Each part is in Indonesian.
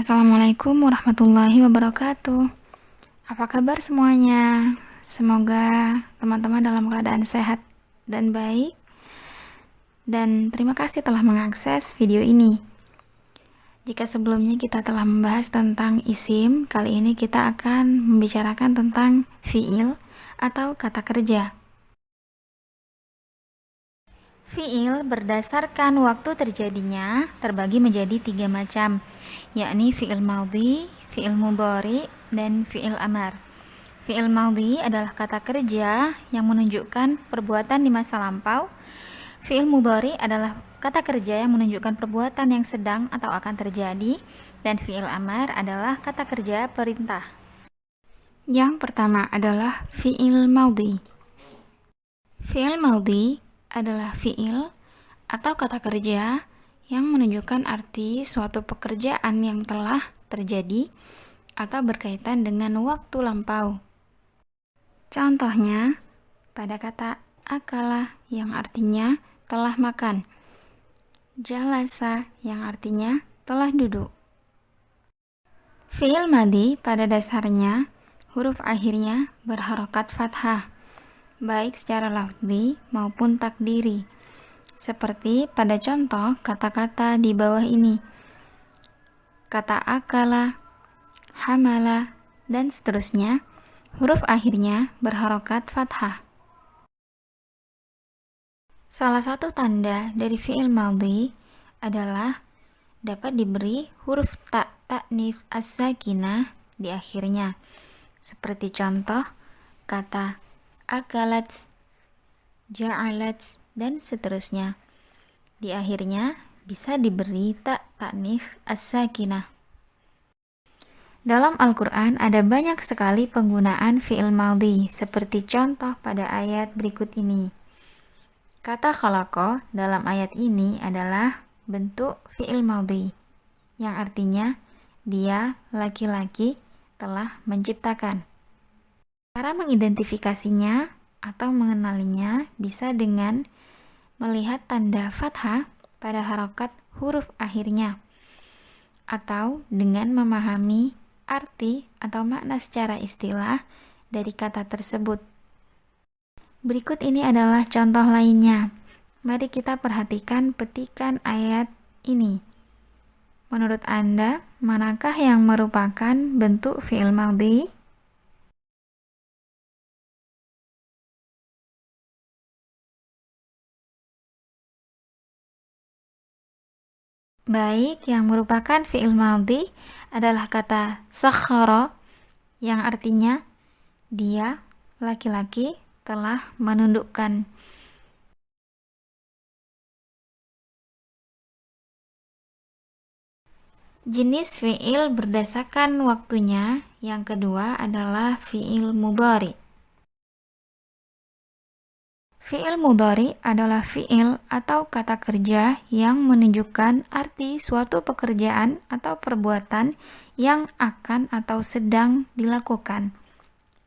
Assalamualaikum warahmatullahi wabarakatuh. Apa kabar semuanya? Semoga teman-teman dalam keadaan sehat dan baik. Dan terima kasih telah mengakses video ini. Jika sebelumnya kita telah membahas tentang isim, kali ini kita akan membicarakan tentang fi'il atau kata kerja. Fi'il berdasarkan waktu terjadinya terbagi menjadi 3 macam, yakni fi'il maudhi, fi'il mudhari, dan fi'il amar. Fi'il maudhi adalah kata kerja yang menunjukkan perbuatan di masa lampau. Fi'il mudhari adalah kata kerja yang menunjukkan perbuatan yang sedang atau akan terjadi. Dan fi'il amar adalah kata kerja perintah. Yang pertama adalah fi'il maudhi. Fi'il maudhi adalah fi'il atau kata kerja yang menunjukkan arti suatu pekerjaan yang telah terjadi atau berkaitan dengan waktu lampau. Contohnya, pada kata akala yang artinya telah makan, jalasa yang artinya telah duduk. Fi'il madhi pada dasarnya huruf akhirnya berharokat fathah, baik secara lafzi maupun takdiri. Seperti pada contoh kata-kata di bawah ini. Kata akala, hamala, dan seterusnya, huruf akhirnya berharokat fathah. Salah satu tanda dari fi'il madhi adalah dapat diberi huruf ta'nits as-sakinah di akhirnya. Seperti contoh kata akalat, ja'alat, dan seterusnya. Di akhirnya bisa diberi ta'nits as-sakinah. Dalam Al-Quran ada banyak sekali penggunaan fi'il madhi, seperti contoh pada ayat berikut ini. Kata khalaqa dalam ayat ini adalah bentuk fi'il madhi, yang artinya dia, laki-laki, telah menciptakan. Cara mengidentifikasinya atau mengenalinya bisa dengan melihat tanda fathah pada harokat huruf akhirnya, atau dengan memahami arti atau makna secara istilah dari kata tersebut. Berikut ini adalah contoh lainnya. Mari kita perhatikan petikan ayat ini. Menurut Anda, manakah yang merupakan bentuk fi'il madhi? Baik, yang merupakan fi'il madhi adalah kata sakhara yang artinya dia, laki-laki, telah menundukkan. Jenis fi'il berdasarkan waktunya yang kedua adalah fi'il mudhari. Fi'il mudhari adalah fi'il atau kata kerja yang menunjukkan arti suatu pekerjaan atau perbuatan yang akan atau sedang dilakukan.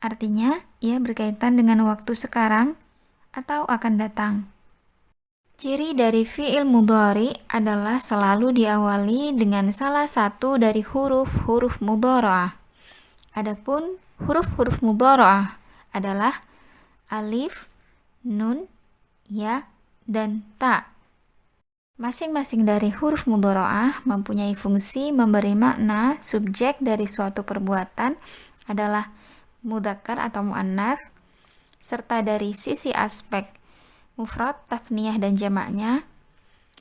Artinya, ia berkaitan dengan waktu sekarang atau akan datang. Ciri dari fi'il mudhari adalah selalu diawali dengan salah satu dari huruf-huruf mudhara'ah. Adapun huruf-huruf mudhara'ah adalah alif, nun, ya, dan ta. Masing-masing dari huruf mudhara'ah mempunyai fungsi memberi makna subjek dari suatu perbuatan adalah mudzakkar atau muannats, serta dari sisi aspek mufrad, tafniyah, dan jamaknya,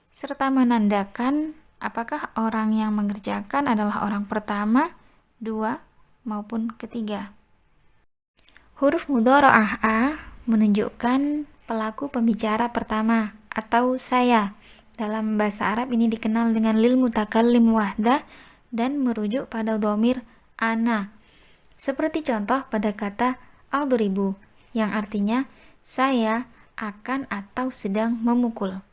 serta menandakan apakah orang yang mengerjakan adalah orang pertama, dua, maupun ketiga. Huruf mudhara'ah a menunjukkan pelaku pembicara pertama atau saya. Dalam bahasa Arab ini dikenal dengan lil mutakallim wahdah dan merujuk pada dhamir ana. Seperti contoh pada kata adribu yang artinya saya akan atau sedang memukul.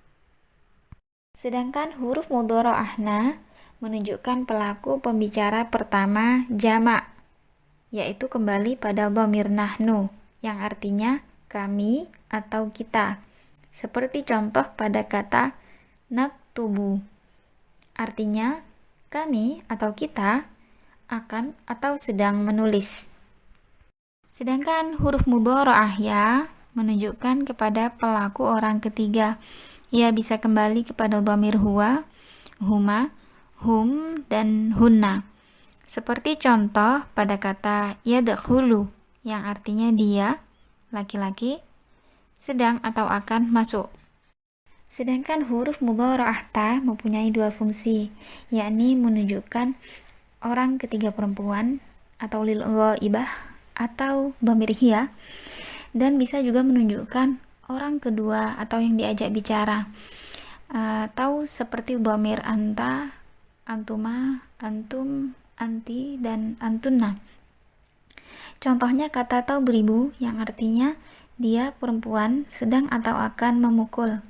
Sedangkan huruf mudhara'ah na menunjukkan pelaku pembicara pertama jamak, yaitu kembali pada dhamir nahnu yang artinya kami atau kita. Seperti contoh pada kata naktubu, artinya kami atau kita akan atau sedang menulis. Sedangkan huruf mudhari'ah ya menunjukkan kepada pelaku orang ketiga. Ia bisa kembali kepada dhamir huwa, huma, hum, dan hunna. Seperti contoh pada kata yadkhulu yang artinya dia, laki-laki, sedang atau akan masuk. Sedangkan huruf mudhari'ah ta mempunyai dua fungsi, yakni menunjukkan orang ketiga perempuan atau lil ghaibah atau dhamir hiya, dan bisa juga menunjukkan orang kedua atau yang diajak bicara, atau seperti dhamir anta, antuma, antum, anti, dan antunna. Contohnya kata tadribu yang artinya dia perempuan sedang atau akan memukul.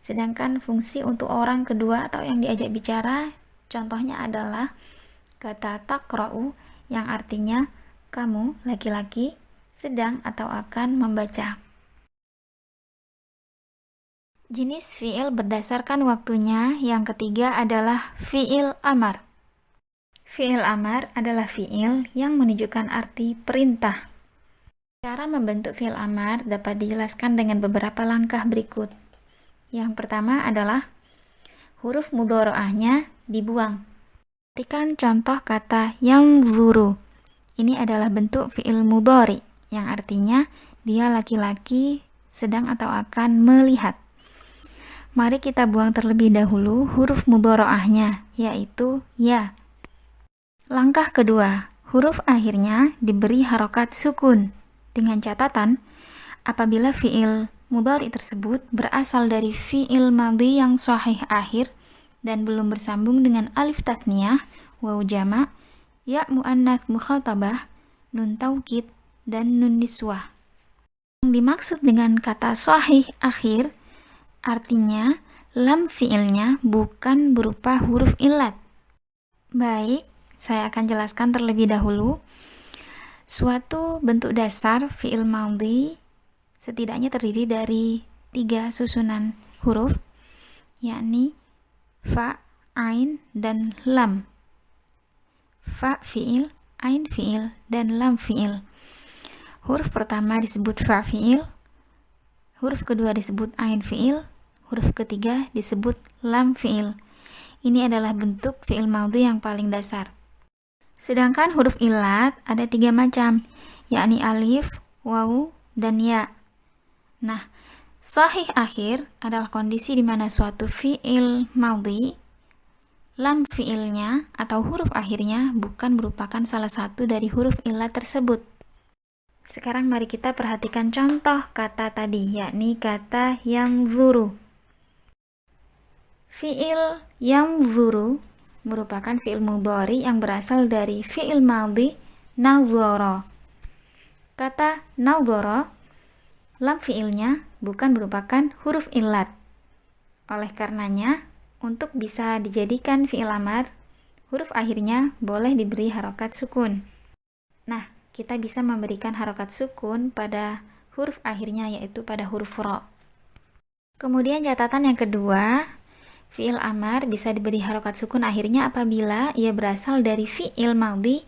Sedangkan fungsi untuk orang kedua atau yang diajak bicara contohnya adalah kata taqra'u yang artinya kamu laki-laki sedang atau akan membaca. Jenis fi'il berdasarkan waktunya yang ketiga adalah fi'il amar. Fi'il amar adalah fi'il yang menunjukkan arti perintah. Cara membentuk fi'il amar dapat dijelaskan dengan beberapa langkah berikut. Yang pertama adalah huruf mudhari'ahnya dibuang. Perhatikan contoh kata yanzuru. Ini adalah bentuk fi'il mudhari yang artinya dia laki-laki sedang atau akan melihat. Mari kita buang terlebih dahulu huruf mudhari'ahnya, yaitu ya. Langkah kedua, huruf akhirnya diberi harokat sukun. Dengan catatan, apabila fi'il mudhari tersebut berasal dari fi'il madhi yang sahih akhir dan belum bersambung dengan alif tatniyah, waw jama', ya muannats mukhatabah, nun taukid, dan nun niswah. Yang dimaksud dengan kata sahih akhir artinya lam fi'ilnya bukan berupa huruf illat. Baik, saya akan jelaskan terlebih dahulu. Suatu bentuk dasar fi'il madhi setidaknya terdiri dari 3 susunan huruf, yakni fa, ain, dan lam. Fa fi'il, ain fi'il, dan lam fi'il. Huruf pertama disebut fa fi'il, huruf kedua disebut ain fi'il, huruf ketiga disebut lam fi'il. Ini adalah bentuk fi'il madhi yang paling dasar. Sedangkan huruf illat ada 3 macam, yakni alif, waw, dan ya. Nah, sahih akhir adalah kondisi di mana suatu fi'il madhi, lam fi'ilnya atau huruf akhirnya bukan merupakan salah satu dari huruf illat tersebut. Sekarang mari kita perhatikan contoh kata tadi, yakni kata yanzuru. Fi'il yanzuru merupakan fi'il mudhari yang berasal dari fi'il madhi nazara. Kata nazara, lam fi'ilnya bukan merupakan huruf illat. Oleh karenanya, untuk bisa dijadikan fi'il amar, huruf akhirnya boleh diberi harokat sukun. Nah, kita bisa memberikan harokat sukun pada huruf akhirnya, yaitu pada huruf ra. Kemudian catatan yang kedua, fi'il amar bisa diberi harokat sukun akhirnya apabila ia berasal dari fi'il madhi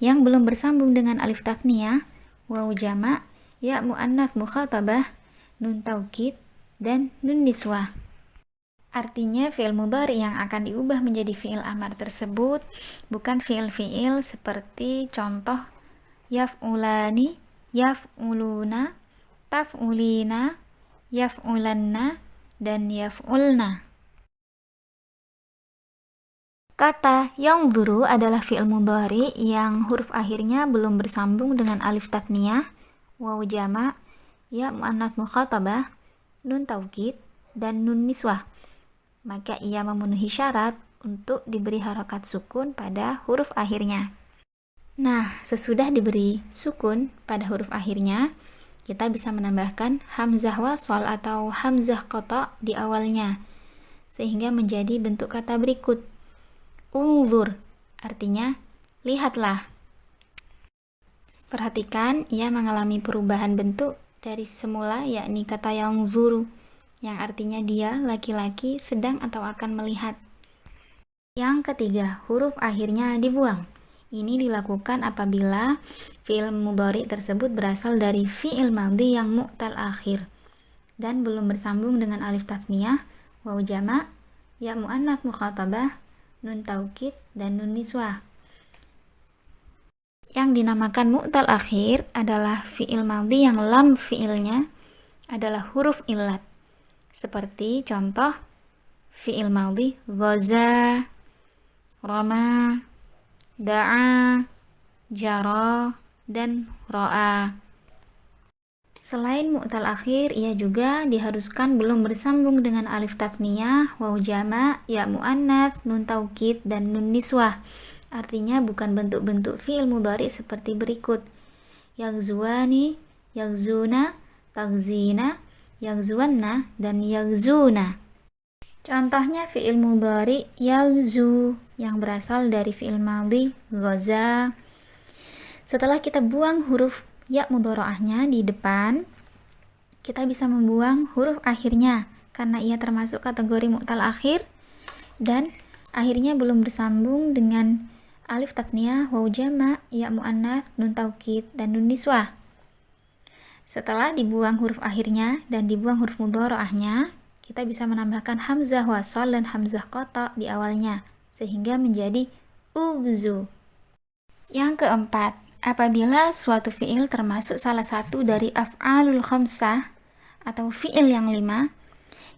yang belum bersambung dengan alif tatniyah, waw jama', ya muannats mukhatabah, nun taukid, dan nun niswah. Artinya fi'il mudhari yang akan diubah menjadi fi'il amar tersebut bukan fi'il-fi'il seperti contoh yaf'ulani, yaf'uluna, taf'ulina, yaf'ulanna, dan yaf'ulna. Kata yanzuru adalah fi'il mudhari yang huruf akhirnya belum bersambung dengan alif tatniyah, waw jama', ya muannats mukhatabah, nun taukid, dan nun niswah. Maka ia memenuhi syarat untuk diberi harokat sukun pada huruf akhirnya. Nah, sesudah diberi sukun pada huruf akhirnya, kita bisa menambahkan hamzah wasol atau hamzah qata di awalnya, sehingga menjadi bentuk kata berikut. Unzur, artinya lihatlah. Perhatikan, ia mengalami perubahan bentuk dari semula, yakni kata yanzuru, yang artinya dia laki-laki sedang atau akan melihat. Yang ketiga, huruf akhirnya dibuang. Ini dilakukan apabila fi'il mudhari tersebut berasal dari fi'il madhi yang mu'tal akhir dan belum bersambung dengan alif tatniyah, waw jama', ya muannats mukhatabah, nun taukid, dan nun niswah. Yang dinamakan mu'tal akhir adalah fi'il madhi yang lam fi'ilnya adalah huruf illat. Seperti contoh fi'il madhi ghaza, rama, da'a, jara, dan ro'a. Selain mu'tal akhir, ia juga diharuskan belum bersambung dengan alif tatniyah, waw jama', ya muannats, nun taukid, dan nun niswah. Artinya bukan bentuk-bentuk fi'il mudhari seperti berikut: yaghzuwani, yaghzuna, taghzina, yaghzuwanna, dan yaghzuna. Contohnya fi'il mudhari yaghzu yang berasal dari fi'il madhi ghaza. Setelah kita buang huruf ya mudhora'ahnya di depan, kita bisa membuang huruf akhirnya karena ia termasuk kategori mu'tal akhir dan akhirnya belum bersambung dengan alif tatniyah, waw jama', ya muannats, nun taukid, dan nun niswah. Setelah dibuang huruf akhirnya dan dibuang huruf mudhora'ahnya, kita bisa menambahkan hamzah wasol dan hamzah qata di awalnya sehingga menjadi ughzu. Yang keempat, apabila suatu fi'il termasuk salah satu dari af'alul khamsah atau fi'il yang 5,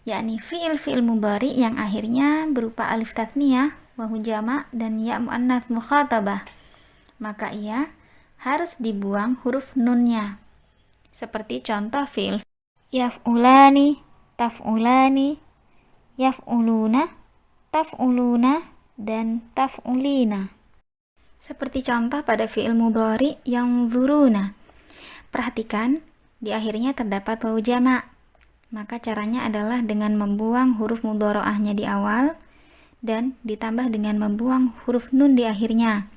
yakni fi'il mudhari yang akhirnya berupa alif tatniyah, waw jama', dan ya muannats mukhatabah, maka ia harus dibuang huruf nunnya. Seperti contoh fi'il yaf'ulani, taf'ulani, yaf'uluna, taf'uluna, dan taf'ulina. Seperti contoh pada fi'il mudhari yang dzuruna. Perhatikan, di akhirnya terdapat waw jama'. Maka caranya adalah dengan membuang huruf mudhora'ahnya di awal dan ditambah dengan membuang huruf nun di akhirnya.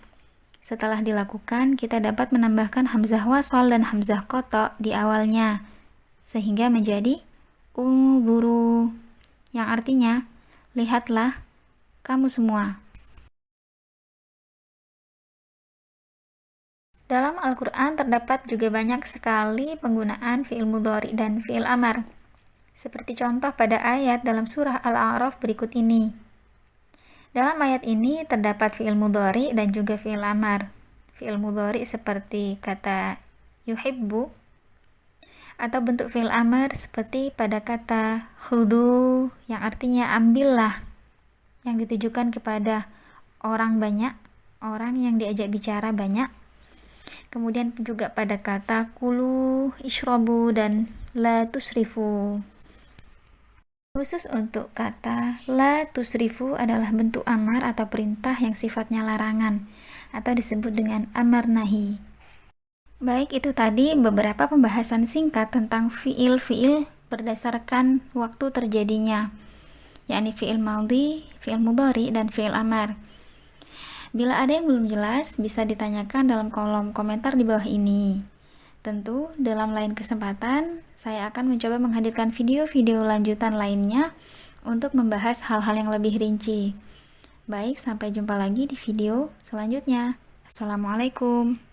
Setelah dilakukan, kita dapat menambahkan hamzah wasol dan hamzah qata di awalnya sehingga menjadi unzuru, yang artinya lihatlah kamu semua. Dalam Al-Quran terdapat juga banyak sekali penggunaan fi'il mudhari dan fi'il amar. Seperti contoh pada ayat dalam surah Al-A'raf berikut ini. Dalam ayat ini terdapat fi'il mudhari dan juga fi'il amar. Fi'il mudhari seperti kata yuhibbu, atau bentuk fi'il amar seperti pada kata khudu yang artinya ambillah, yang ditujukan kepada orang banyak, orang yang diajak bicara banyak. Kemudian juga pada kata kulu, ishrobu, dan la tusrifu. Khusus untuk kata la tusrifu adalah bentuk amar atau perintah yang sifatnya larangan atau disebut dengan amar nahi. Baik, itu tadi beberapa pembahasan singkat tentang fiil-fiil berdasarkan waktu terjadinya, yakni fiil madhi, fiil mudhari, dan fiil amar. Bila ada yang belum jelas, bisa ditanyakan dalam kolom komentar di bawah ini. Tentu, dalam lain kesempatan, saya akan mencoba menghadirkan video-video lanjutan lainnya untuk membahas hal-hal yang lebih rinci. Baik, sampai jumpa lagi di video selanjutnya. Assalamualaikum.